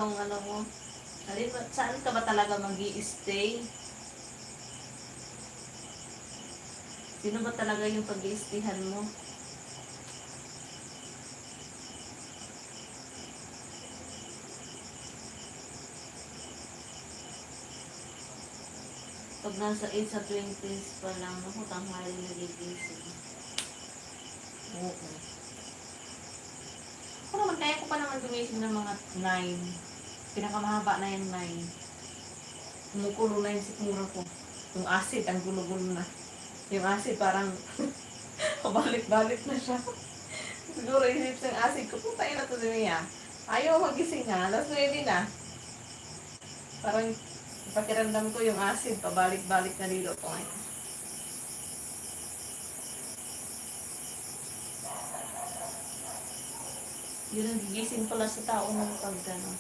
Ang ano mo, saan ka ba talaga mag-i-stay? Sino ba talaga yung pag-i-stayhan mo? Pag nasa 8 sa 20s pa lang, naku, tanghali nagigising. Oo. Ako naman, kaya ko pa naman gumising ng mga 9. Pinakamahaba na yung 9. Kumukulo na yung sikmura ko. Yung acid, ang gulo-gulo na. Yung acid parang pabalik-balik na siya. Siguro isip ng acid ko, puta na to niya. Ayaw magising nga, alas 9 na. Parang pakiramdam ko yung acid, pabalik-balik na dito ko ngayon. Yun ang gigising pala sa tao ng pag gano'n.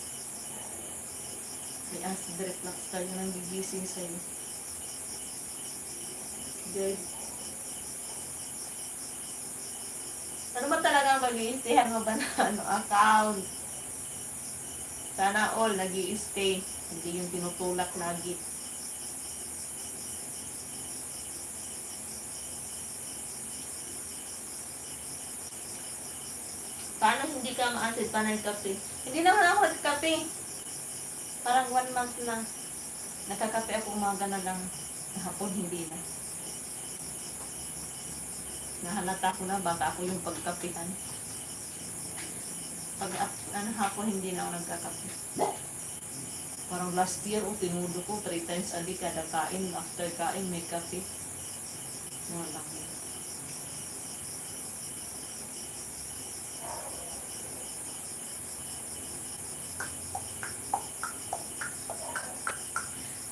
May acid reflux ka, yun ang gigising sa'yo. Good. Ano ba talaga mag-i-stayhan mo ba na account? Sana all nag-i-stay. Hindi yung tinutulak lagi. Paano hindi ka ma-acid pa nagkape? Hindi naman ako nagkape. Parang 1 month na. Nakakape ako umaga na lang. Hapon hindi na. Nahalata ko na baka ako yung pagkapihan. Pag hapon hindi na ako nagkakape. Parang last year, tinudo ko 3 times a day kada kain. After kain, may kape. Wala ko.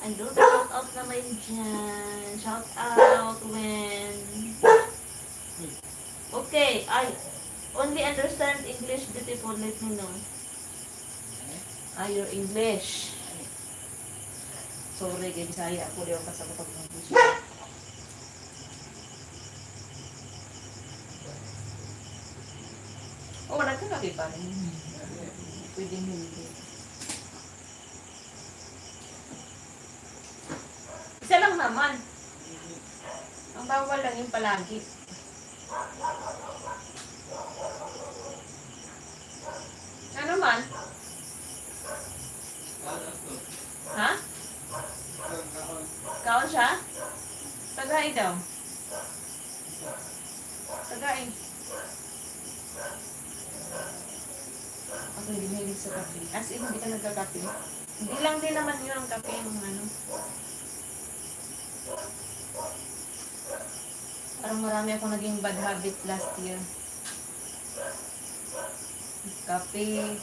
Andun, shout out naman dyan. Shout out when... Okay, I only understand English, beautiful. Let me know. Your English. Sorry, kay Bisaya ako di ako kasama pag-English. Oh, nagkakape pa rin. Pwedeng hindi. Isa lang naman. Ang bawal lang yung palagi. Ano man? Ha? Kaon siya? Tagay daw. Tagay. Ako hindi mahilig sa kape. As in, hindi ka nagkakape. Hindi lang din naman yun ang kape ng ano. Parang marami ako naging bad habit last year. Kape,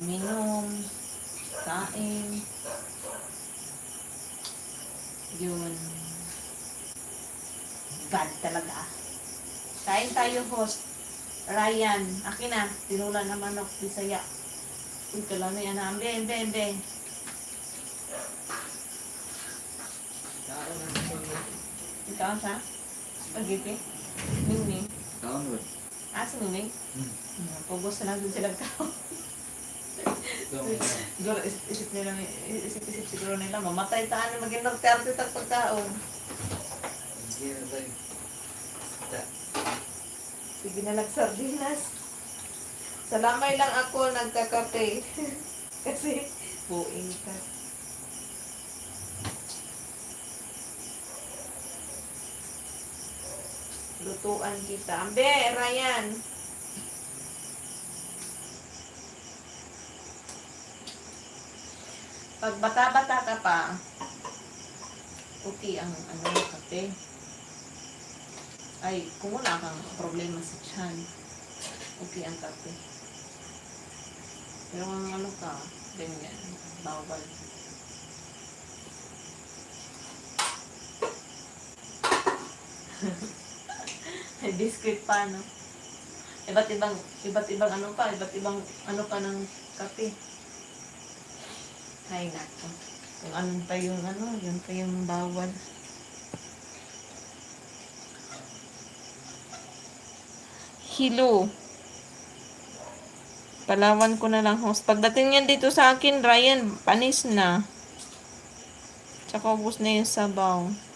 minom, kain. Yun. Bad talaga. Kain tayo, host. Ryan, akin na. Tinula naman ako Bisaya. Uy, kalami yan na. Ambe. Ikaw siya? Spaghetti? Ming. Downward. Si Ming? Pugos na lang din sila kao. Siguro, isip siguro nila, mamatay taan na maging nagkarte tag pagkaon. Sige na lang sardinas. Salamay lang ako nagkakape. Kasi, buing ka. Lutuan kita. Ambe, Ryan. Pag bata-bata ka pa, okay ang kape. Ay, kung wala kang problema sa tiyan, okay ang kape. Pero ang ka, ganyan, bawal. May biscuit pa, no? Iba't ibang ano pa ng kape. Ay, nako. Kung anong pa yung yun pa yung bawal. Hilo. Palawan ko na lang host. Pagdating yan dito sa akin, Ryan, panis na. Tsaka ubos na yung sabaw.